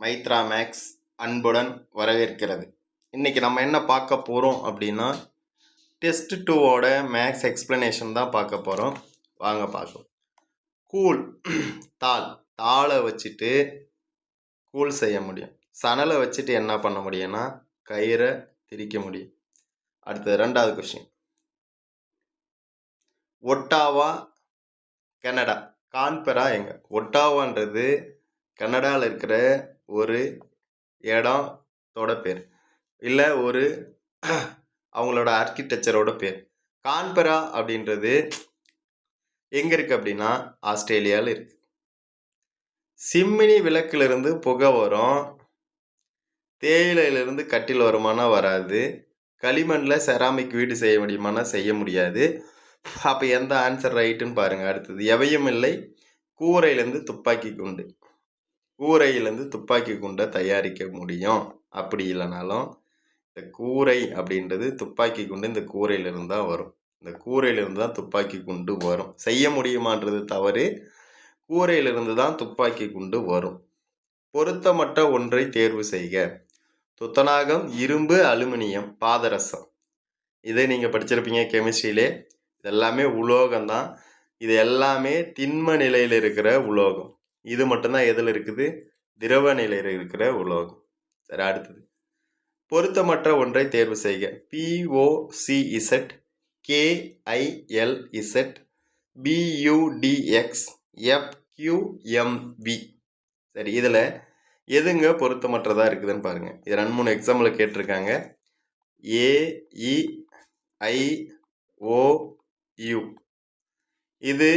Maitra maths அன்புடன் வரவேற்கிறது. இன்னைக்கு நம்ம என்ன பார்க்க போகிறோம் அப்படின்னா டெஸ்ட் 2ஓட மேக்ஸ் எக்ஸ்பிளனேஷன் தான் பார்க்க போகிறோம். வாங்க பார்க்கலாம். கூல் தாளை வச்சுட்டு கூல் செய்ய முடியும். சணலை வச்சுட்டு என்ன பண்ண முடியும்னா கயிறை திரிக்க முடியும். அடுத்தது ரெண்டாவது கொஸ்டின். ஒட்டாவா கனடா, கான்பெரா எங்க? ஒட்டாவான்றது கனடாவில் இருக்கிற ஒரு இடத்தோட பேர், இல்லை ஒரு அவங்களோட ஆர்கிடெக்சரோட பேர். கான்பெரா அப்படின்றது எங்கே இருக்குது அப்படின்னா ஆஸ்திரேலியாவில் இருக்குது. சிம்மினி விளக்கிலிருந்து புகை வரும், தேயிலையிலிருந்து கட்டில் வருமானா வராது, களிமண்ணில் செராமிக் வீடு செய்ய முடியுமானா செய்ய முடியாது. அப்போ எந்த ஆன்சர் ரைட்டுன்னு பாருங்கள். அடுத்தது எவையும் இல்லை கூரையிலேருந்து துப்பாக்கி குண்டு. கூரையிலேருந்து துப்பாக்கி குண்டை தயாரிக்க முடியும். அப்படி இல்லைனாலும் இந்த கூரை அப்படின்றது துப்பாக்கி குண்டு இந்த கூரையிலிருந்து தான் வரும். இந்த கூரையிலிருந்து தான் துப்பாக்கி குண்டு வரும். செய்ய முடியுமான்றது தவறு. கூரையிலிருந்து தான் துப்பாக்கி குண்டு வரும். பொருத்தமற்ற ஒன்றை தேர்வு செய்க. துத்தநாகம், இரும்பு, அலுமினியம், பாதரசம். இதை நீங்கள் படிச்சிருப்பீங்க கெமிஸ்ட்ரியிலே. இதெல்லாமே உலோகம் தான். இது எல்லாமே திண்ம நிலையில் இருக்கிற உலோகம். இது மட்டும்தான் எதில் இருக்குது? திரவ நிலையில் இருக்கிற உலோகம். சரி, அடுத்தது பொருத்தமற்ற ஒன்றை தேர்வு செய்க. POCZ, KILZ, BUDX, FQMV. சரி, இதில் எதுங்க பொருத்தமற்றதாக இருக்குதுன்னு பாருங்கள். இது 2-3 எக்ஸாம்பிள் கேட்டிருக்காங்க. AEIOU. இது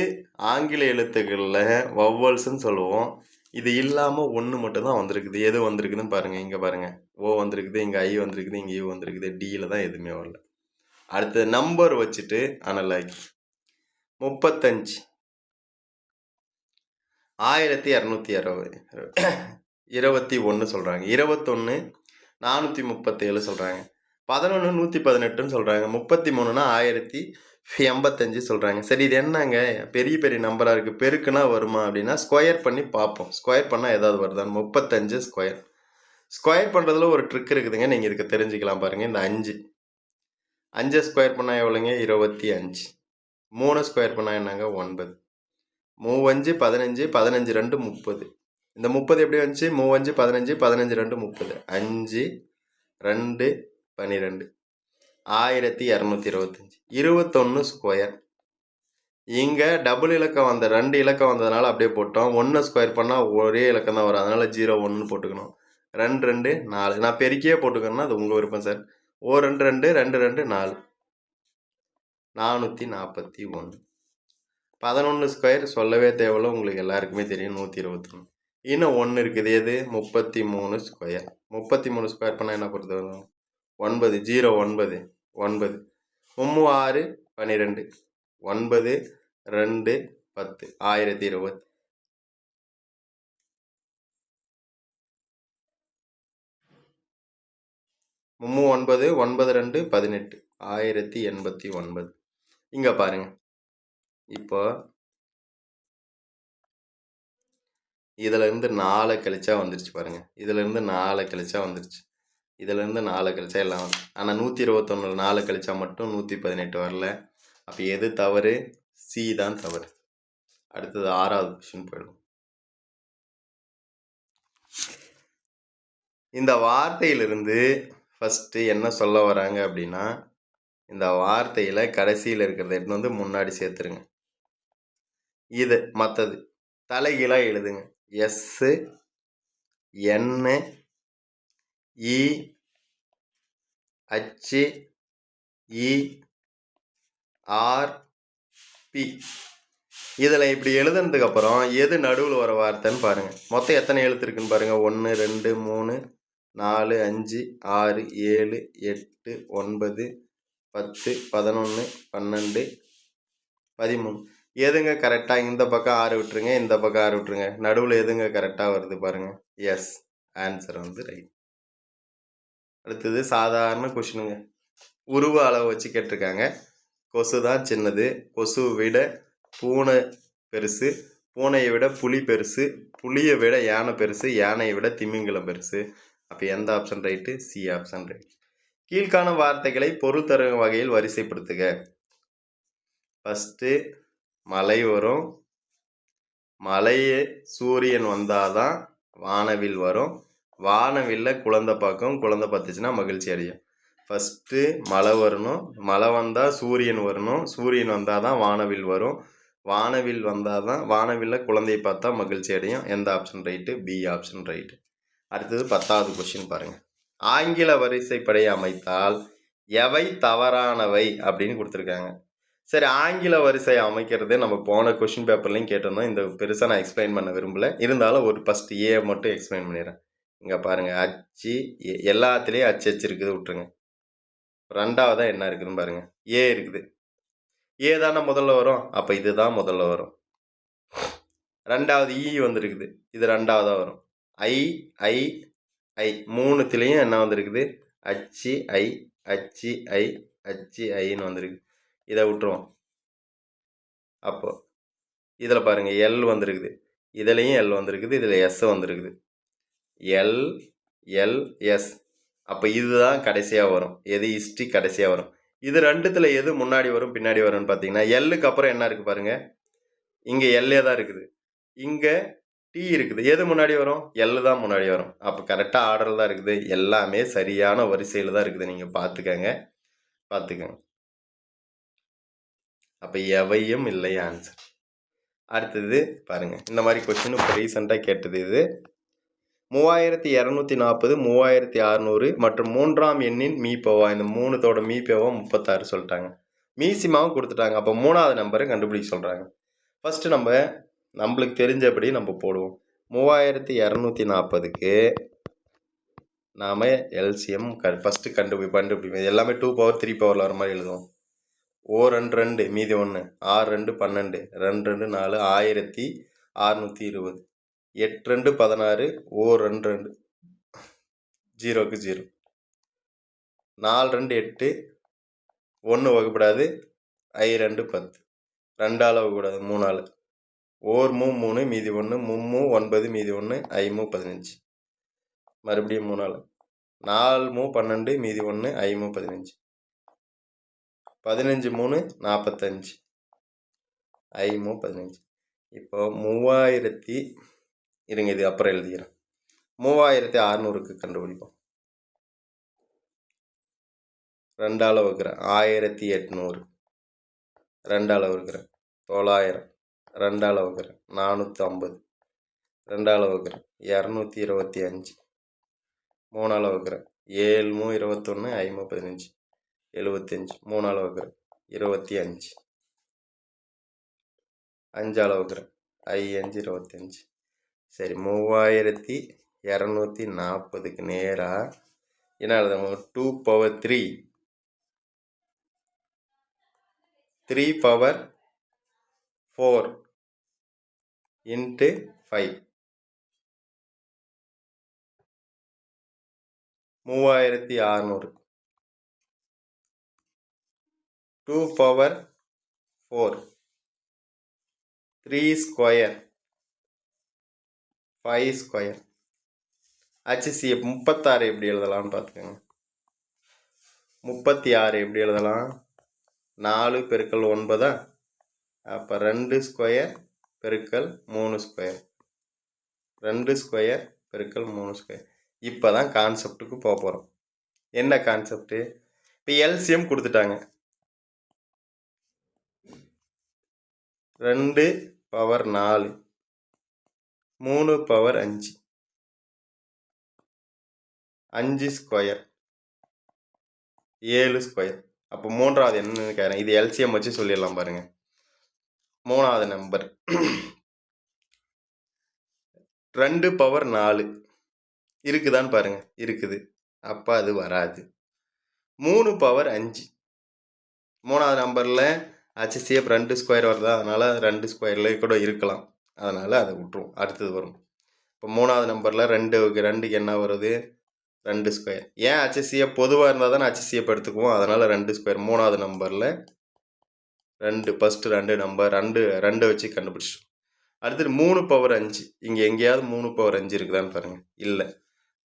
ஆங்கில எழுத்துக்களில் வவ்வல்ஸ்ன்னு சொல்லுவோம். இது இல்லாமல் ஒன்று மட்டும்தான் வந்திருக்குது. எது வந்திருக்குதுன்னு பாருங்கள். இங்கே பாருங்கள், ஓ வந்திருக்குது, இங்கே ஐ வந்திருக்குது, இங்கே யூ வந்திருக்குது, டியில் தான் எதுவுமே வரல. அடுத்தது நம்பர் வச்சுட்டு அனலைஸ். 35 1260 21 சொல்கிறாங்க. 21 437 சொல்கிறாங்க. 11 118 சொல்கிறாங்க. 33 1085 சொல்கிறாங்க. சரி, இது என்னங்க பெரிய பெரிய நம்பராக இருக்குது, பெருக்குனா வருமா அப்படின்னா ஸ்கொயர் பண்ணி பார்ப்போம். ஸ்கொயர் பண்ணால் ஏதாவது வருதான்னு. 35 ஸ்கொயர். ஸ்கொயர் பண்ணுறதுல ஒரு ட்ரிக் இருக்குதுங்க, நீங்கள் இதுக்கு தெரிஞ்சுக்கலாம் பாருங்கள். இந்த 5 ஸ்கொயர் பண்ணால் எவ்வளோங்க? 25. 3 ஸ்கொயர் பண்ணால் என்னங்க? 9. 3 5 15, 15 2 30. இந்த 30 எப்படி வந்துச்சு? 3 5 15, 15 2 30. 5 2 12, 1225. 21 ஸ்கொயர். இங்கே டபுள் இலக்கம் வந்த 2 இலக்கம் வந்ததுனால அப்படியே போட்டோம். 1 ஸ்கொயர் பண்ணால் ஒரே இலக்கம் தான் வரும், அதனால் 0 1 போட்டுக்கணும். 2 2 4. நான் பெருக்கியே போட்டுக்கணும்னா அது உங்கள் விருப்பம் சார். 2 2 2 2 4, 441. 11 ஸ்கொயர் சொல்லவே தேவையில்ல, உங்களுக்கு எல்லாருக்குமே தெரியும், 121. இன்னும் 1 இருக்குது. எது? 33 ஸ்கொயர். 33 ஸ்கொயர் பண்ணால் என்ன பொறுத்த வரும்? 9 0 9 9. 3 6 12, 9 2 10, 1020. 3 9 9 2 18, 1089. இங்கே பாருங்க, இப்போ இதிலேருந்து 4 கழிச்சா வந்துருச்சு பாருங்க. இதிலேருந்து 4 கழிச்சா வந்துருச்சு. இதிலேருந்து 4 கழிச்சா எல்லாம் வந்து. ஆனால் 121 4 கழிச்சா மட்டும் 118 வரல. அப்போ எது தவறு? சி தான் தவறு. அடுத்தது 6வது கொஸ்டின் போயிடும். இந்த வார்த்தையிலிருந்து ஃபஸ்ட்டு என்ன சொல்ல வராங்க அப்படின்னா, இந்த வார்த்தையில் கடைசியில் இருக்கிறத எடுத்து வந்து முன்னாடி சேர்த்துருங்க. இது மற்றது தலைகீழாக எழுதுங்க. எஸ்ஸு என்னு இ ஹச்சு இ ஆர் பி. இதில் இப்படி எழுதுனதுக்கப்புறம் எது நடுவில் வர வார்த்தைன்னு பாருங்கள். மொத்தம் எத்தனை எழுத்து இருக்குன்னு பாருங்கள். 1 2 3 4 5 6 7 8 9 10 11 12 13. எதுங்க கரெக்டாக? இந்த பக்கம் 6 விட்டுருங்க, இந்த பக்கம் 6 விட்டுருங்க. நடுவில் எதுங்க கரெக்டாக வருது பாருங்கள். எஸ், ஆன்சர் வந்து ரைட். அடுத்தது சாதாரண கொஷினுங்க. உருவ அளவு வச்சு கேட்டிருக்காங்க. கொசு தான் சின்னது, கொசுவை விட பூனை பெருசு, பூனையை விட புலி பெருசு, புலியை விட யானை பெருசு, யானையை விட திமிங்கலம் பெருசு. அப்போ எந்த option right? C option right. கீழ்காணும் வார்த்தைகளை பொருள் தரும் வகையில் வரிசைப்படுத்துக. ஃபஸ்ட்டு மழை வரும், மழையே சூரியன் வந்தாதான் வானவில் வரும், வானவில்ல குழந்தை பார்க்கும், குழந்தை பார்த்துச்சுன்னா மகிழ்ச்சி அடையும். ஃபஸ்ட்டு மழை வரணும், மழை வந்தால் சூரியன் வரணும், சூரியன் வந்தால் தான் வானவில் வரும், வானவில் வந்தால் தான் வானவில்ல குழந்தையை பார்த்தா மகிழ்ச்சி அடையும். எந்த option right? B option right. அடுத்தது 10வது கொஸ்டின் பாருங்கள். ஆங்கில வரிசைப்படை அமைத்தால் எவை தவறானவை அப்படின்னு கொடுத்துருக்காங்க. சரி, ஆங்கில வரிசை அமைக்கிறது நம்ம போன கொஷின் பேப்பர்லையும் கேட்டிருந்தோம். இந்த பெருசாக நான் எக்ஸ்பிளைன் பண்ண விரும்பலை, இருந்தாலும் ஒரு ஃபஸ்ட்டு ஏ மட்டும் எக்ஸ்பிளைன் பண்ணிடுறேன். இங்கே பாருங்கள், அச்சு எல்லாத்துலேயும் அச்சு இருக்குது விட்டுருங்க. ரெண்டாவதாக என்ன இருக்குதுன்னு பாருங்கள், ஏ இருக்குது. ஏ தானே முதல்ல வரும், அப்போ இது தான் முதல்ல வரும். ரெண்டாவது இ வந்துருக்குது, இது ரெண்டாவதாக வரும். ஐ ஐ ஐ மூணுத்துலேயும் என்ன வந்திருக்குது? அச்சு ஐ அச்சு ஐ அச்சு ஐன்னு வந்திருக்கு. இதை விட்டுருவோம். அப்போது இதில் பாருங்கள், எல் வந்திருக்குது, இதுலேயும் எல் வந்திருக்குது, இதில் எஸ் வந்திருக்குது. L L S. அப்போ இதுதான் கடைசியாக வரும். எது ஹிஸ்ட்ரி கடைசியாக வரும். இது ரெண்டுத்தில் எது முன்னாடி வரும் பின்னாடி வரும்னு பார்த்தீங்கன்னா, எல்லுக்கு அப்புறம் என்ன இருக்குது பாருங்கள், இங்கே எல்லே தான் இருக்குது, இங்கே டி இருக்குது. எது முன்னாடி வரும்? எல் தான் முன்னாடி வரும். அப்போ கரெக்டாக ஆர்டரில் தான் இருக்குது, எல்லாமே சரியான வரிசையில் தான் இருக்குது. நீங்கள் பார்த்துக்கங்க. அப்போ எவையும் இல்லை ஆன்சர். அடுத்தது பாருங்கள், இந்த மாதிரி கொஸ்டின் இப்போ ரீசெண்டாக கேட்டது. இது 3240, 3600 மற்றும் 3ஆம் எண்ணின் மீப்போவா. இந்த 3தோட மீப்போவா 36 சொல்லிட்டாங்க. மீசிமாவும் கொடுத்துட்டாங்க. அப்போ 3வது நம்பரை கண்டுபிடிக்க சொல்கிறாங்க. ஃபஸ்ட்டு நம்மளுக்கு தெரிஞ்சபடி நம்ம போடுவோம். 3240க்கு நாம் எல்சிஎம் ஃபஸ்ட்டு கண்டுபிடிப்போம். எல்லாமே 2 பவர் 3 பவரில் வர மாதிரி எழுதுவோம். ஓ 2 2 மீதி 1, 6 2 12, 2 2 4, 1620, 8 2 16, ஓ 2 2, 0க்கு 0, 4 2 8, 1 வகுப்படாது, ஐ 2 10, 2 வகுப்படாது, 3 ஓர் 3 மீதி 1, 3 9 மீதி 1, ஐ 15, மறுபடியும் 3 4 12 மீதி 1, ஐ 15, 15 3 45, ஐ 15. இப்போ 3000 இருங்க, இது அப்புறம் எழுதிக்கிறேன். 3600க்கு கண்டுபிடிப்போம். 2 வகுக்கிறேன், 1800, 2 வகுக்கிறேன், 900, 2 வகுக்கிறேன், 450, 2 வகுக்கிறேன், 225, 3 வகுக்கிறேன், 7 21, ஐ 15, 75, 3 வகுக்கிறேன், 25, 5 வகுக்கிறேன், ஐ 5 25. சரி, 3240க்கு நேராக என்ன எழுதுவோம்? 2 power 3, 3 power 4 into 5, 3600, 2 power 4, 3 square, 5 square. HCF 36 எப்படி எழுதலாம்னு பார்த்துக்கோங்க. 36 எப்படி எழுதலாம்? 4 பெருக்கல் 9, அப்போ 2 ஸ்கொயர் பெருக்கல் 3 ஸ்கொயர், 2 ஸ்கொயர் பெருக்கல் 3 ஸ்கொயர். இப்போ தான் கான்செப்டுக்கு போக போகிறோம். என்ன கான்செப்டு? இப்போ எல்சிஎம் கொடுத்துட்டாங்க. 2 பவர் 4, 3 பவர் 5, 5 ஸ்கொயர், 7 ஸ்கொயர். அப்போ 3வது என்னன்னு கேட்குறேன். இது எல்சிஎம் வச்சு சொல்லிடலாம் பாருங்கள். 3வது நம்பர் 2 பவர் 4 இருக்குதான்னு பாருங்கள். இருக்குது. அப்போ அது வராது. 3 பவர் 5, 3வது நம்பரில் HCF 2 ஸ்கொயர் வருதா, அதனால் 2 ஸ்கொயரில் கூட இருக்கலாம், அதனால் அதை விட்டுருவோம். அடுத்தது வரும். இப்போ 3வது நம்பரில் 2க்கு என்ன வருது? 2 ஸ்கொயர். ஏன் HCF பொதுவாக இருந்தால் தானே HCF எடுத்துக்குவோம், அதனால் 2 ஸ்கொயர். 3வது நம்பரில் 2, ஃபஸ்ட்டு 2 நம்பர் 2 வச்சு கண்டுபிடிச்சிட்டோம். அடுத்தது 3 பவர் 5. இங்கே எங்கேயாவது 3 பவர் 5 இருக்குதான்னு பாருங்கள். இல்லை.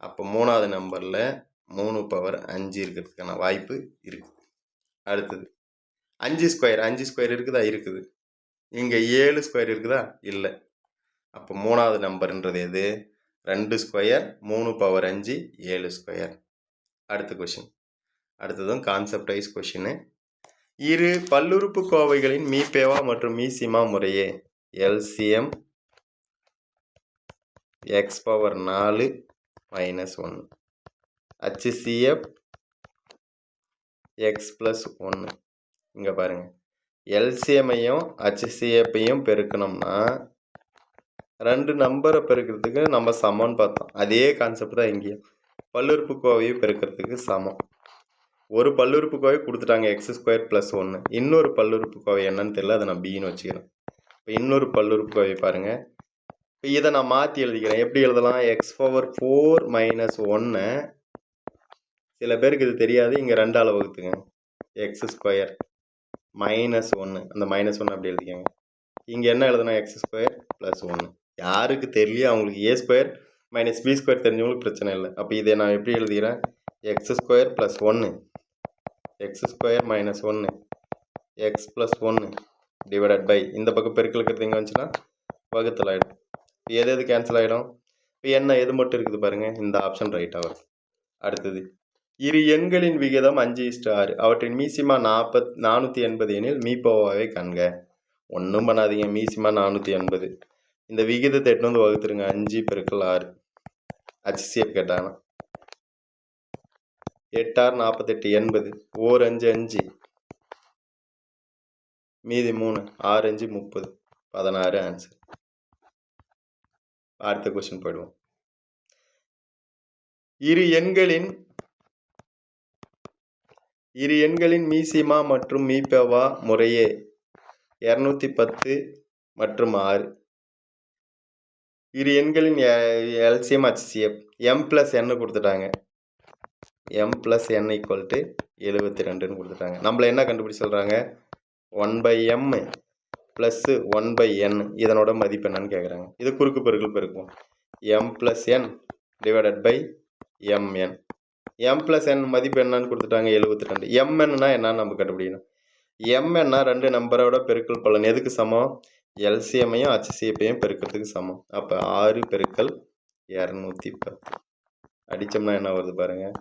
அப்போ 3வது நம்பரில் 3 பவர் 5 இருக்கிறதுக்கான வாய்ப்பு இருக்குது. அடுத்தது 5 ஸ்கொயர். 5 ஸ்கொயர் இருக்குதா? இருக்குது. இங்கே 7 ஸ்கொயர் இருக்குதா? இல்லை. அப்போ 3வது நம்பர்ன்றது எது? 2 ஸ்கொயர், 3 பவர் 5, 7 ஸ்கொயர். அடுத்த கொஷின். அடுத்ததும் கான்செப்ட் வைஸ் கொஷின்னு. இரு பல்லுறுப்புக்கோவைகளின் மீபேவா மற்றும் மீசிமா முறையே LCM x power 4 minus 1 HCF x plus 1. இங்கே பாருங்கள், எல்சிஎம்மையும் HCFையும் பெருக்கணும்னா 2 நம்பரை பெருக்கிறதுக்கு நம்ம சமம்னு பார்த்தோம். அதே கான்செப்ட் தான் இங்கேயும். பல்லுறுப்புக்கோவையும் பெருக்கிறதுக்கு சமம். ஒரு பல்லுறுப்புக்கோவை கொடுத்துட்டாங்க எக்ஸ் ஸ்கொயர் ப்ளஸ் 1. இன்னொரு பல்லுறுப்புக்கோவை என்னன்னு தெரியல, அதை நான் பின்னு வச்சுக்கிறேன். இப்போ இன்னொரு பல்லுறுப்புக்கோவை பாருங்கள். இப்போ இதை நான் மாற்றி எழுதிக்கிறேன். எப்படி எழுதலாம்? X power 4 minus 1. சில பேருக்கு இது தெரியாது. இங்கே 2ஆல் வகுத்துங்க. X square minus 1. அந்த மைனஸ் 1 அப்படி எழுதிக்கங்க. இங்கே என்ன எழுதணும்? X square plus 1. யாருக்கு தெரியலையோ அவங்களுக்கு a square minus b square தெரிஞ்சவங்களுக்கு பிரச்சனை இல்லை. அப்போ இதை நான் எப்படி எழுதிக்கிறேன்? X square plus 1 x square minus 1 x plus 1 divided by, இந்த பக்கம் பெருக்கல் இருக்கிறது எங்கே வந்துச்சுன்னா வகுத்தல் ஆகிடும். எது எது கேன்சல் ஆகிடும்? இப்போ என்ன எது மட்டும் இருக்குது பாருங்கள், இந்த ஆப்ஷன் ரைட்டாக வரும். அடுத்தது, இரு எண்களின் விகிதம் 5:6. அவற்றின் மீசிமா 480 எனில் மீபோவாவை காண்க. ஒன்றும் பண்ணாதீங்க. மீசிமா 480. இந்த விகிதத்தை எட்டு வந்து வகுத்துருங்க. 5 பெருக்கல் 6. HCF கேட்டாங்கன்னா 8 6 48 80. ஓர் 5 5, மீதி 3, 6 5 30, 16 ஆன்சர். அடுத்த கொஸ்டின் போயிடுவோம். இரு எண்களின் மீசிமா மற்றும் மீபேவா முறையே 210 மற்றும் 6. இரு எண்களின் எல்சிஎம் HCF m + n கொடுத்துட்டாங்க. m + n = 72ன்னு கொடுத்துட்டாங்க. நம்மளை என்ன கண்டுபிடிச்சு சொல்கிறாங்க? 1/m ப்ளஸ் 1/n இதனோட மதிப்பு என்னன்னு கேட்குறாங்க. இது குறுக்கு பெருக்கல் பெருக்கும். m + n divided by mn. m + n மதிப்பு என்னன்னு கொடுத்துட்டாங்க? 72. mnனா என்னன்னு நம்ம கண்டுபிடிக்கணும். mnனா 2 நம்பரோட பெருக்கல் பலன் எதுக்கு சமம்? எல்சிஎம்மையும் HCFையும் பெருக்கிறதுக்கு சமம். அப்போ 6 பெருக்கல் 210 அடித்தோம்னா என்ன வருது பாருங்கள்.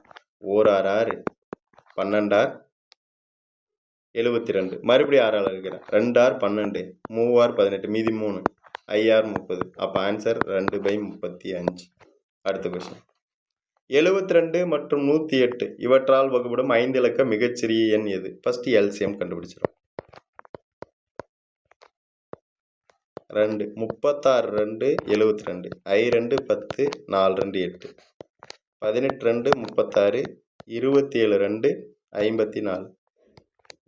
1 6 6 12 6 72. மறுபடியும் 6ஆல் இருக்கிறேன். 2 6 12 3 6 18 மீதி 3 5 6 30. அப்போ ஆன்சர் 2/35. அடுத்த கொஸ்டின். 72 மற்றும் 108 இவற்றால் வகுப்படும் 5 இலக்க மிகச்சிறிய எண் எது? ஃபர்ஸ்ட் எல்சிஎம் கண்டுபிடிச்சிடும். 2 36 2 72 I 2 10 4 2 8 18 2 36 27 2 54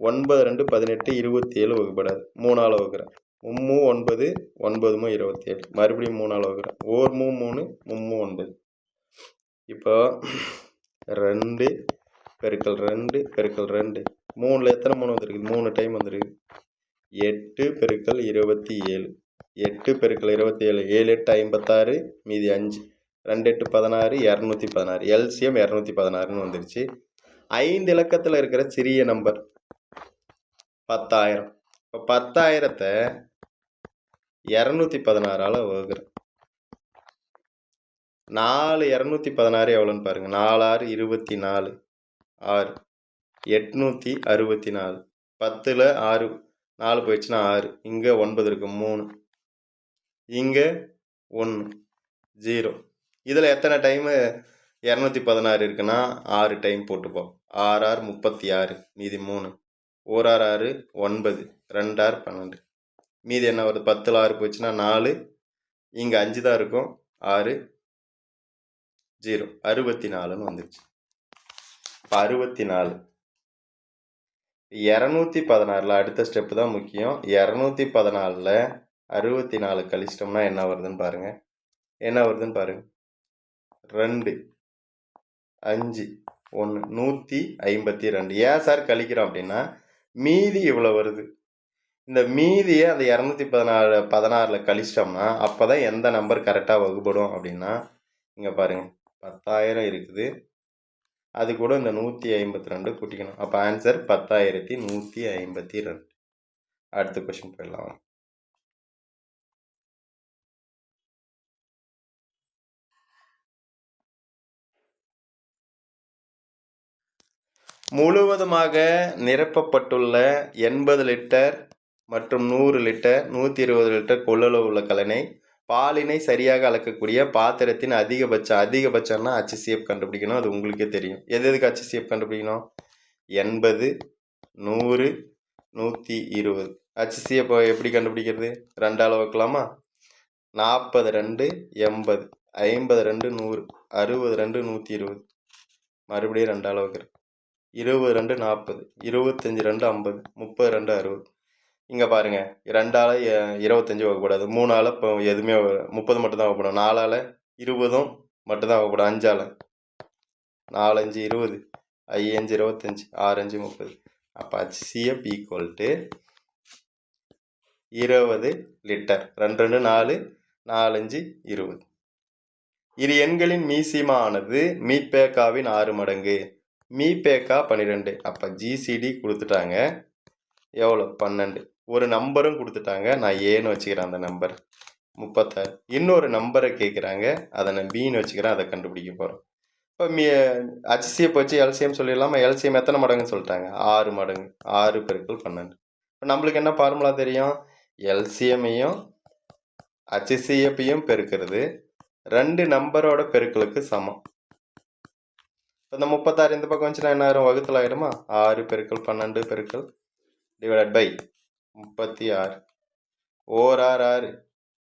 9 2 18 27 வகுப்படாது. 3ஆல் வகுக்கிறேன். 3 9 9 27. மறுபடியும் 3ஆல் வகுக்கிறேன். 1 3 3 9. இப்போ 2 பெருக்கல் 2 பெருக்கல் 2 3ல் எத்தனை 3 வந்துருக்கு? 3 டைம் வந்துருக்கு. 8 பெருக்கல் 27. 8 பெருக்கல் 27 7 8 56 மீதி 5 2 8 16 216. எல்சிஎம் 216ன்னு வந்துருச்சு. 5 இலக்கத்தில் இருக்கிற சிறிய நம்பர் 10,000. இப்போ 10,000த்தை 216ஆல் வகுக்கிறேன். 4 216 எவ்வளோன்னு பாருங்கள். 4 6 24 6 864. 10ல் 6 4 போயிடுச்சுன்னா 6. இங்கே 9 இருக்கு 3. இங்கே 1 0. இதில் எத்தனை டைமு 216 இருக்குன்னா 6 டைம் போட்டுப்போம். 6 6 36 மீதி 3 1 6 6 9 2 6 12 மீதி என்ன வருது? 10ல் 6 போச்சுன்னா 4. இங்கே 5 தான் இருக்கும். 6 0 64ன்னு வந்துடுச்சு. இப்போ 64 216ல் அடுத்த ஸ்டெப்பு தான் முக்கியம். 214ல் 64 கழிச்சிட்டோம்னா என்ன வருதுன்னு பாருங்கள். என்ன வருதுன்னு பாருங்கள். 2 5 1 152. ஏன் சார் கழிக்கிறோம் அப்படின்னா மீதி இவ்வளோ வருது. இந்த மீதியை அந்த 216 கழிச்சிட்டோம்னா அப்போ தான் எந்த நம்பர் கரெக்டாக வகுப்படும் அப்படின்னா, இங்கே பாருங்கள் 10,000 இருக்குது, அது கூட இந்த 152 கூட்டிக்கணும். அப்போ ஆன்சர் 10,152. அடுத்த கொஸ்டின் போயிடலாம். முழுவதுமாக நிரப்பப்பட்டுள்ள 80 லிட்டர் மற்றும் 100 லிட்டர் 120 லிட்டர் கொள்ளளவு உள்ள கலனை பாலினை சரியாக அளக்கக்கூடிய பாத்திரத்தின் அதிகபட்சம்னா HCF கண்டுபிடிக்கணும். அது உங்களுக்கே தெரியும். எதுக்கு HCF கண்டுபிடிக்கணும்? 80, 100, 120. HCF எப்படி கண்டுபிடிக்கிறது? 2ஆல் வகுக்கலாமா? 42 80, 52 100, 62 120. மறுபடியும் 2ஆல் வகுக்கிறேன். 22 40, 25 2 50, 32 60. இங்கே பாருங்கள், 2ஆல் 25 வகுப்படாது, 3ஆல் இப்போ எதுவுமே 30 மட்டும்தான் வகுப்படும், 4ஆல் 20 மட்டும்தான் வகுப்படும், 5ஆல் 4 5 20, 5 5 25, 6 5 30. அப்போ HCF ஈக்குவல் டு 20 லிட்டர். 2 2 4, 4 5 20. இரு எண்களின் மீசிமா ஆனது மீபேக்காவின் 6 மடங்கு. மீபேக்கா 12. அப்போ GCD கொடுத்துட்டாங்க, எவ்வளோ? 12. ஒரு நம்பரும் கொடுத்துட்டாங்க, நான் ஏன்னு வச்சுக்கிறேன் அந்த நம்பர் 36. இன்னொரு நம்பரை கேட்குறாங்க, அதை நான் பின்னு வச்சுக்கிறேன், அதை கண்டுபிடிக்க போகிறோம். இப்போ HCF வச்சு எல்சிஎம் சொல்லிடலாமா? எல்சிஎம் எத்தனை மடங்குன்னு சொல்லிட்டாங்க? 6 மடங்கு. 6 பெருக்கல் 12. இப்போ நம்மளுக்கு என்ன ஃபார்முலா தெரியும்? எல்சிஎம்மையும் HCFையும் பெருக்கிறது 2 நம்பரோட பெருக்களுக்கு சமம். இப்போ இந்த 36 இந்த பக்கம் வந்துச்சுன்னா என்ன ஆயிரும்? வகுத்தல் ஆயிடுமா? 6 பெருக்கல் 12 பெருக்கல் டிவைடட் பை 36. ஓர் 6 6,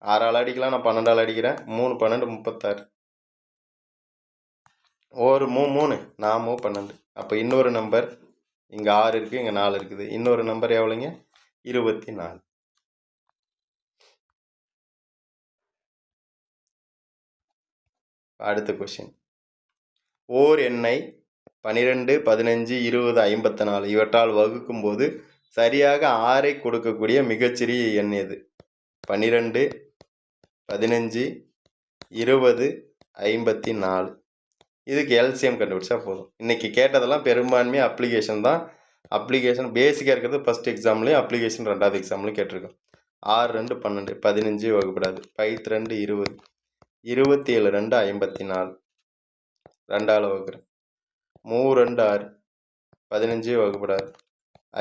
6ஆல் அடிக்கலாம், நான் 12ஆல் அடிக்கிறேன். 3 12 36. ஒரு 3 நான் 12. அப்போ இன்னொரு நம்பர் இங்கே 6 இருக்குது, இங்கே 4 இருக்குது. இன்னொரு நம்பர் எவ்வளோங்க? 24. அடுத்த கொஸ்டின். ஓர் எண்ணை 12 15 20 54 இவற்றால் வகுக்கும் போது சரியாக 6ஐ கொடுக்கக்கூடிய மிகச்சிறிய எண் எது? 12 15 20 54. இதுக்கு எல்சிஎம் கண்டுபிடிச்சா போதும். இன்றைக்கி கேட்டதெல்லாம் பெரும்பான்மையாக அப்ளிகேஷன் தான். அப்ளிகேஷன் பேசிக்காக இருக்கிறது ஃபஸ்ட் எக்ஸாம்லேயும், அப்ளிகேஷன் 2வது எக்ஸாம்லையும் கேட்டிருக்கோம். 6 2 12, 15 வகுப்படாது, 5 2 20, 27 2 54. 2ஆல் வகுக்கிறேன். 3 2 6, 15 வகுப்படாது,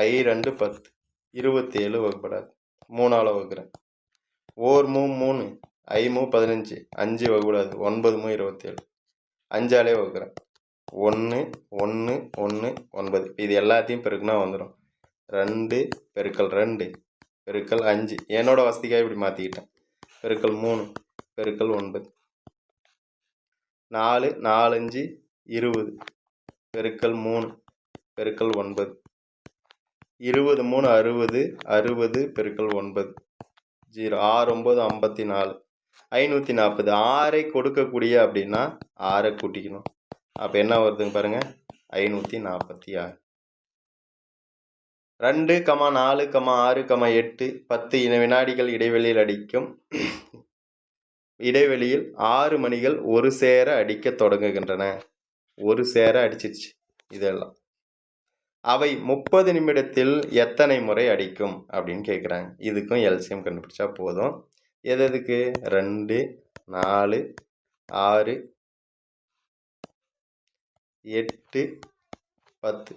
5 2 10, 27 வகுப்படாது, 3ஆல் வகுக்கிறேன். ஓர் 3 5 15, 5 வகுப்படாது, 9 27, 5ஆலே வகுக்கிறேன். 1 1 1 9. இது எல்லாத்தையும் பெருக்குனா வந்துடும். 2 பெருக்கல் 2 பெருக்கல் 5. என்னோட வசதிக்காக இப்படி மாற்றிக்கிட்டேன். பெருக்கல் 3 பெருக்கல் 9. 4 4 5 20 பெருக்கல் 3 பெருக்கல் 9. 20 3 60, 60 பெருக்கல் 9 0. 6 9 54, 540. 6ஐ கொடுக்கக்கூடிய அப்படின்னா 6ஐ கூட்டிக்கணும். அப்போ என்ன வருதுங்க பாருங்கள்? 546. 2 4 6 8 10 வினாடிகள் இடைவெளியில் அடிக்கும் இடைவெளியில் 6 மணிகள் ஒரு சேர அடிக்க தொடங்குகின்றன. ஒரு சேர அடிச்சிருச்சு இதெல்லாம். அவை 30 நிமிடத்தில் எத்தனை முறை அடிக்கும் அப்படின்னு கேட்குறாங்க. இதுக்கும் எல்சிஎம் கண்டுபிடிச்சா போதும். எதுக்கு? 2 4 6 8 10.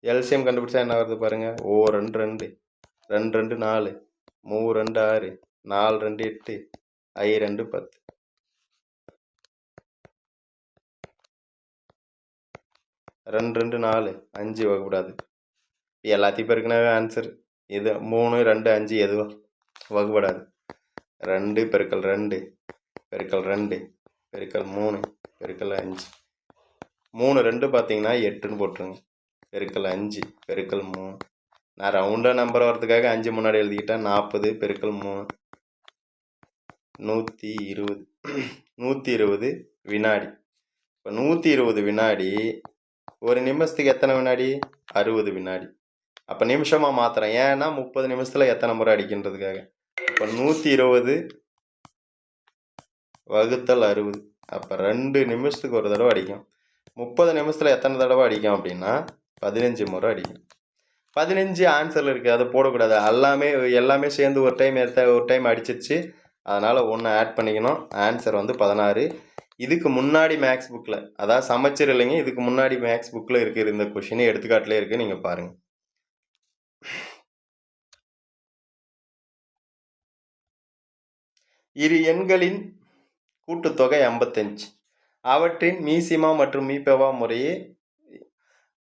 எல்சிஎம் கண்டுபிடிச்சா என்ன வருது பாருங்கள்? 2 2 2 2 4, 3 2 6, 4 2 8, 5 2 10. ரெண்டு 2 4, 5 வகுப்படாது. எல்லாத்தையும் பெருக்கினாவே ஆன்சர் இது. 3 2 5 எதுவும் வகுப்படாது. 2 பெருக்கல் 2 பெருக்கல் 2 பெருக்கல் 3 பெருக்கல் 5. 3 2 பார்த்தீங்கன்னா 8ன்னு போட்டுருங்க. பெருக்கல் 5 பெருக்கல் 3. நான் ரவுண்டாக நம்பர் வரதுக்காக 5 முன்னாடி எழுதிக்கிட்டேன். 40 பெருக்கல் 3 120. 120 வினாடி. இப்போ 120 வினாடி. ஒரு நிமிஷத்துக்கு எத்தனை வினாடி? 60 வினாடி. அப்போ நிமிஷமாக மாற்றுறேன். ஏன்னா 30 நிமிஷத்தில் எத்தனை முறை அடிக்கின்றதுக்காக. இப்போ 120 வகுத்தல் 60. அப்போ 2 நிமிஷத்துக்கு ஒரு தடவை அடிக்கும். 30 நிமிஷத்தில் எத்தனை தடவை அடிக்கும் அப்படின்னா 15 முறை அடிக்கும். 15 ஆன்சரில் இருக்குது, அதை போடக்கூடாது. எல்லாமே சேர்ந்து ஒரு டைம் அடிச்சிருச்சு. அதனால் ஒன்று ஆட் பண்ணிக்கணும். ஆன்சர் வந்து 16. இதுக்கு முன்னாடி மேக்ஸ் புக்கில், அதாவது சமச்சீர் இல்லைங்க, இதுக்கு முன்னாடி மேக்ஸ் புக்கில் இருக்குது. இந்த கொஷின் எடுத்துக்காட்டிலே இருக்குது, நீங்கள் பாருங்கள். இரு எண்களின் கூட்டுத்தொகை 55. அவற்றின் மீசிமா மற்றும் மீபெவா முறையே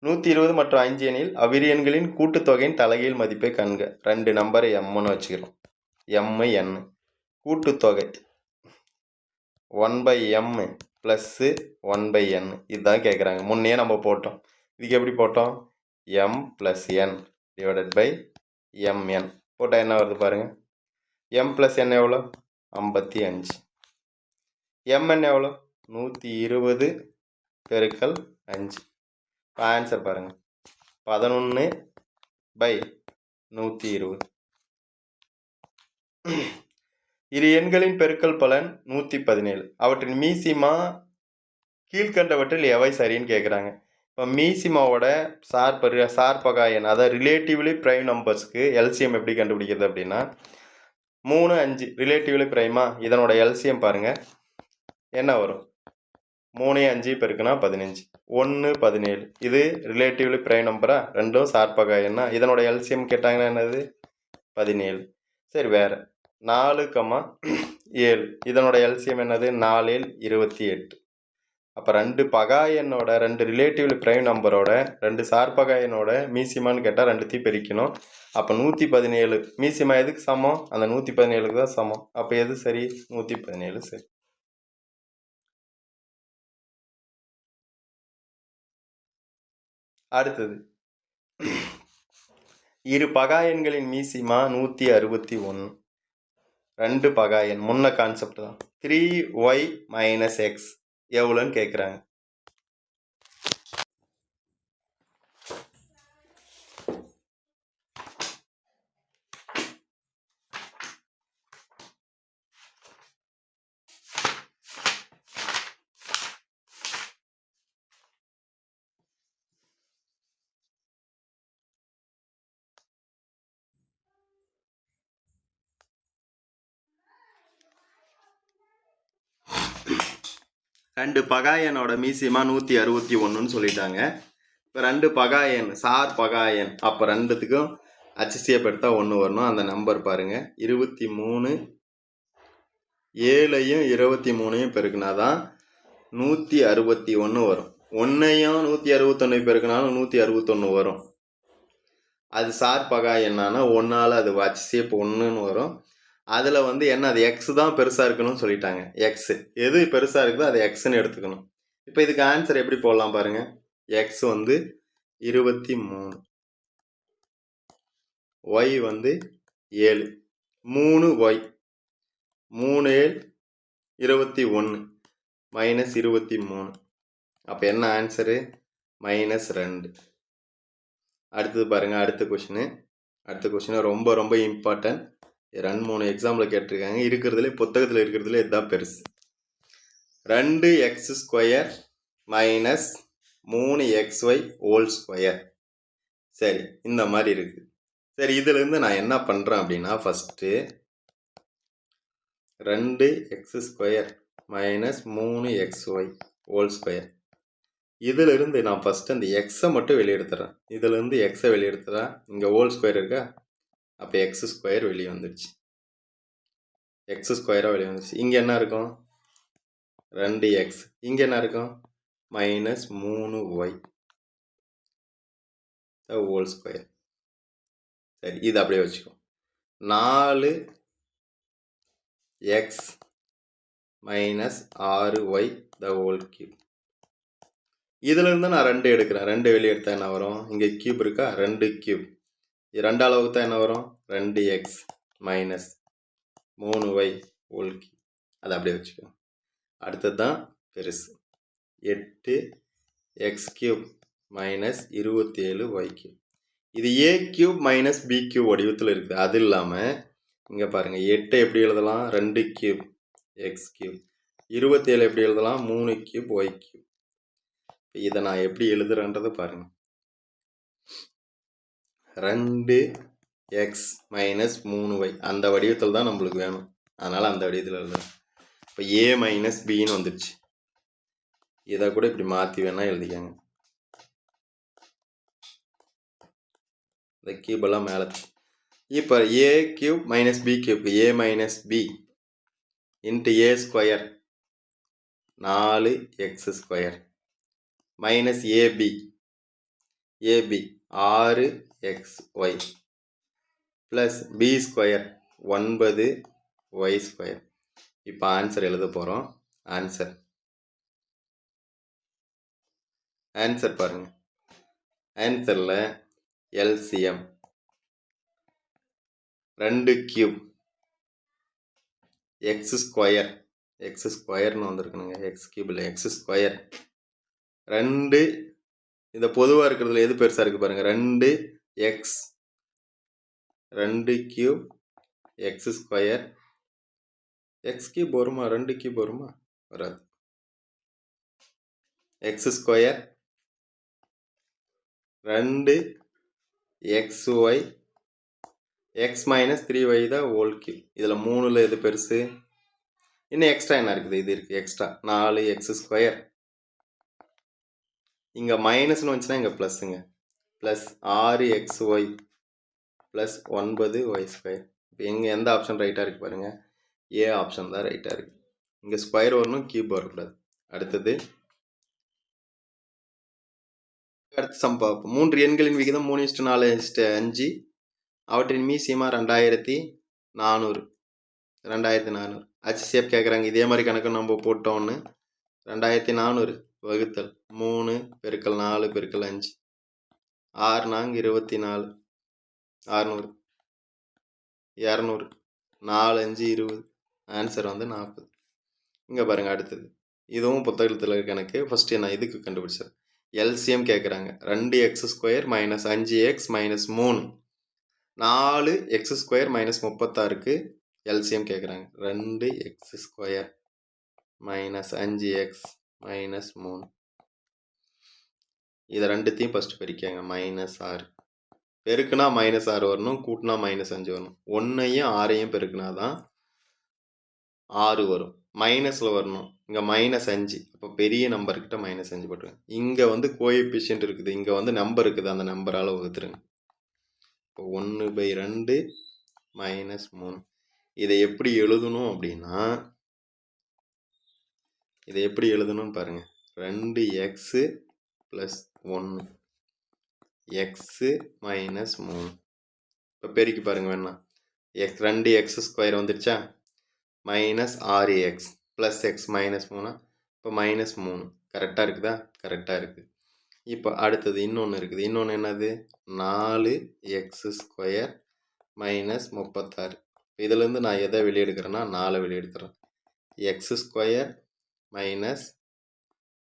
120 மற்றும் 5 எனில் அவ்விரு எண்களின் கூட்டுத்தொகையின் தலைகீழ் மதிப்பை காண்க. 2 நம்பரை எம்னு வச்சுக்கிறோம். எம் கூட்டுத்தொகை 1/m + 1/n இதுதான் கேட்குறாங்க. முன்னே நம்ம போட்டோம். இதுக்கு எப்படி போட்டோம்? m + n / mn போட்டால் என்ன வருது பாருங்கள். m + n எவ்வளோ? 55. mn எவ்வளோ? 120 × 5. இப்போ ஆன்சர் பாருங்கள், 11/120. இரு எண்களின் பெருக்கல் பலன் 117. அவற்றின் மீசிமா கீழ்கண்டவற்றில் எவை சரின்னு கேட்குறாங்க. இப்போ மீசிமாவோட சார்பகா எண், அதாவது ரிலேட்டிவ்லி பிரைம் நம்பர்ஸ்க்கு எல்சிஎம் எப்படி கண்டுபிடிக்கிறது அப்படின்னா 3, 5 ரிலேட்டிவ்லி பிரைமா, இதனோட எல்சிஎம் பாருங்கள் என்ன வரும்? 3, 5 பெருக்குனா 15. 1, 17. இது ரிலேட்டிவ்லி பிரைம் நம்பரா? ரெண்டும் சார்பகா எண்ணா? இதனோட எல்சிஎம் கேட்டாங்கன்னா என்னது? 17. சரி, வேறு 4, 7 இதனோட எல்சிஎம் என்னது? 4, 28. அப்போ 2 பகா எண்ணோட, 2 ரிலேட்டிவ்லி பிரைம் நம்பரோட 2 சார்பகா எண்ணோட மீசிமான்னு கேட்டால் 2த்தையும் பிரிக்கணும். அப்போ 117 மீசிமா எதுக்கு சமம்? அந்த 117க்கு தான் சமம். அப்போ எது சரி? 117 சரி. அடுத்தது, இரு பகா எண்களின் மீசிமா 161. 2 பகா எண், முன்ன கான்செப்ட் தான். 3y - x எவ்வளோன்னு கேட்குறாங்க. ரெண்டு பகாயனோட மீசிமா 161ன்னு சொல்லிட்டாங்க. இப்போ 2 பகாயன் சார் பகாயன், அப்போ ரெண்டுத்துக்கும் HCF எடுத்தால் 1 வரணும். அந்த நம்பர் பாருங்கள், 23. 7ஐயும் 23ஐயும் பெருக்குனாதான் 161 வரும். 1ஐயும் 161 பெருக்குனாலும் 161 வரும். அது சார் பகாயன்னானா 1ஆல் அது HCF 1ன்னு வரும். அதில் வந்து என்ன, அது எக்ஸ் தான் பெருசாக இருக்கணும்னு சொல்லிட்டாங்க. எக்ஸ் எது பெருசாக இருக்குதோ அது எக்ஸ்ன்னு எடுத்துக்கணும். இப்போ இதுக்கு ஆன்சர் எப்படி போடலாம் பாருங்கள். எக்ஸ் வந்து 23, ஒய் வந்து 7, 3y, 3 7 21 -23. அப்போ என்ன ஆன்சரு? -2. அடுத்தது பாருங்கள், அடுத்த கொஷின் ரொம்ப ரொம்ப இம்பார்ட்டன்ட். 2-3 எக்ஸாம்பிள் கேட்டிருக்காங்க. இருக்கிறதுலே புத்தகத்தில் இருக்கிறதுலே இதுதான் பெருசு. 2x² - 3xy² சரி, இந்த மாதிரி இருக்குது. சரி, இதிலிருந்து நான் என்ன பண்ணுறேன் அப்படின்னா, ஃபஸ்ட்டு 2x² - 3xy² இதிலிருந்து நான் ஃபஸ்ட்டு அந்த எக்ஸை மட்டும் வெளியெடுத்துறேன். இதிலிருந்து எக்ஸை வெளியெடுத்துறேன். இங்கே ஹோல்² இருக்கா? அப்போ x² வெளியே வந்துடுச்சு. x² வெளியே வந்துடுச்சு. இங்கே என்ன இருக்கும்? 2x. இங்கே என்ன இருக்கும்? -3y ஹோல்². சரி, இது அப்படியே வச்சுக்கோ. 4x - 6y ஹோல்³ இதிலிருந்து நான் 2 எடுக்கிறேன். 2 வெளியே எடுத்தால் என்ன வரும்? இங்கே கியூப் இருக்கா? 2³ 2 அளவுக்கு தான் என்ன வரும்? 2x - 3y ஹோல்³. அதை அப்படியே வச்சுக்கோ. அடுத்தது தான் பெருசு. 8x³ - 27y³. இது a cube minus b cube வடிவத்தில் இருக்குது. அது இல்லாமல் இங்கே பாருங்கள் 8 எப்படி எழுதலாம் 2 கியூப் எக்ஸ் கியூப் 27 எப்படி எழுதலாம் 3 கியூப் ஒய் கியூப். இதை நான் எப்படி எழுதுறேன்றதை பாருங்கள் 2 எக்ஸ் மைனஸ் 3y அந்த வடிவத்தில் தான் நம்மளுக்கு வேணும். அதனால் அந்த வடிவத்தில் எழுதுறேன். இப்போ a மைனஸ் பின்னு வந்துடுச்சு. இதை கூட இப்படி மாற்றி வேணால் எழுதிக்கங்க. இந்த கியூபெல்லாம் மேலே இப்போ a cube minus b cube a minus b into a square 4x square minus ab 6xy plus b square 9y square. இப்போ ஆன்சர் எழுத போகிறோம். ஆன்சர் பாருங்கள். ஆன்சரில் LCM 2 கியூப் எக்ஸ் ஸ்கொயர்னு வந்திருக்கணுங்க. எக்ஸ் கியூபில் எக்ஸ் ஸ்கொயர் 2 இந்த பொதுவாக இருக்கிறதுல எது பெருசாக இருக்குது பாருங்கள் 2x 2 cube X square X cube வருமா 2 கியூப் வருமா வராது. X square 2 xy X minus 3y தான் ஹோல் கியூப். இதில் 3ல் எது பெருசு? இன்னும் எக்ஸ்ட்ரா என்ன இருக்குது? இது இருக்குது எக்ஸ்ட்ரா 4x ஸ்கொயர். இங்கே மைனஸ்னு வந்துச்சுன்னா இங்கே ப்ளஸ்ஸுங்க. Plus 6xy plus 9y square. இப்போ எந்த ஆப்ஷன் ரைட்டாக இருக்குது பாருங்கள். ஏ ஆப்ஷன் தான் ரைட்டாக இருக்குது. இங்கே ஸ்கொயர் வரணும், கியூப் வரக்கூடாது. அடுத்த சம் பார்ப்போம். 3 எண்களின் விகிதம் 3:4:5. அவற்றின் மீசியமா 2400. HCF கேட்குறாங்க. இதே மாதிரி கணக்கு நம்ம போட்டோன்னு 2400 வகுத்தல் 3 பெருக்கல் 4 பெருக்கல் 5 6 நாங்க 24 600 200 4 5 20. ஆன்சர் வந்து 40. இங்கே பாருங்கள். அடுத்தது இதுவும் புத்தகத்தில் இருக்க கணக்கு. ஃபஸ்ட்டு நான் இதுக்கு கண்டுபிடிச்சேன். LCM கேட்குறாங்க. 2x square minus 5x minus 3 4x square minus 36க்கு LCM கேட்குறாங்க. 2x square minus 5x minus 3 இதை ரெண்டுத்தையும் ஃபஸ்ட்டு பெருக்கிங்க. மைனஸ் 6 பெருக்குனா மைனஸ் 6 வரணும், கூட்டினா மைனஸ் 5 வரணும். 1ஐயும் 6ஐயும் பெருக்குனா தான் 6 வரும். மைனஸில் வரணும். இங்கே மைனஸ் 5. அப்போ பெரிய நம்பர்கிட்ட மைனஸ் 5 போட்டுருங்க. இங்கே வந்து கோஎஃபிஷியன்ட் இருக்குது, இங்கே வந்து நம்பர் இருக்குது. அந்த நம்பரால் வகுத்துருங்க. இப்போ 1/2 மைனஸ் 3. இதை எப்படி எழுதணும் அப்படின்னா இதை எப்படி எழுதணும்னு பாருங்கள். 2x plus 1 x minus 3. இப்போ பெருக்கி பாருங்கள் வேணா. 2x ஸ்கொயர் வந்துடுச்சா? Minus 6x plus X minus 3. இப்போ மைனஸ் 3 கரெக்டாக இருக்குதா? கரெக்டாக இருக்குது. இப்போ அடுத்தது இன்னொன்று இருக்குது. இன்னொன்று என்னது? 4x square minus 36. இதிலேருந்து நான் எதை வெளியெடுக்கிறேன்னா 4 வெளியெடுக்கிறேன். X square minus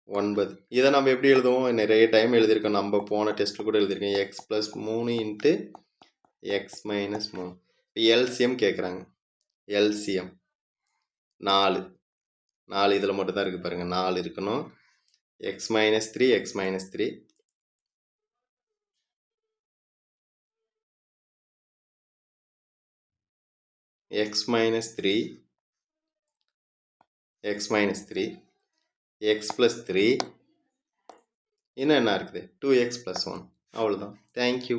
9. இதை நம்ம எப்படி எழுதுவோம்? நிறைய டைம் எழுதியிருக்கோம். நம்ம போன டெஸ்ட்டில் கூட எழுதியிருக்கோம். X plus 3 into X minus 3. இப்போ LCM கேட்குறாங்க. LCM 4 இதில் மட்டும் தான் இருக்குது பாருங்கள். 4 இருக்கணும். X minus 3 X minus 3 X minus 3 X minus 3 X plus 3 இன்னும் என்ன இருக்குது? 2x plus 1. அவ்வளோதான். தேங்க்யூ.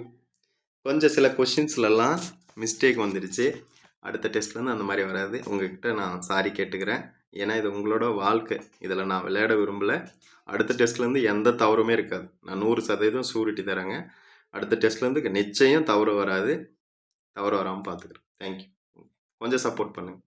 கொஞ்சம் சில கொஷின்ஸ்லலாம் மிஸ்டேக் வந்துடுச்சு. அடுத்த டெஸ்ட்லேருந்து அந்த மாதிரி வராது. உங்கள்கிட்ட நான் சாரி கேட்டுக்கிறேன். ஏன்னா இது உங்களோட வாழ்க்கை. இதில் நான் விளையாட விரும்பலை. அடுத்த டெஸ்ட்லேருந்து எந்த தவறுமே இருக்காது. நான் 100% ஷூரிட்டி தரேங்க. அடுத்த டெஸ்ட்லேருந்து நிச்சயம் தவறு வராது. தவறு வராமல் பார்த்துக்கிறேன். தேங்க்யூ. கொஞ்சம் சப்போர்ட் பண்ணுங்கள்.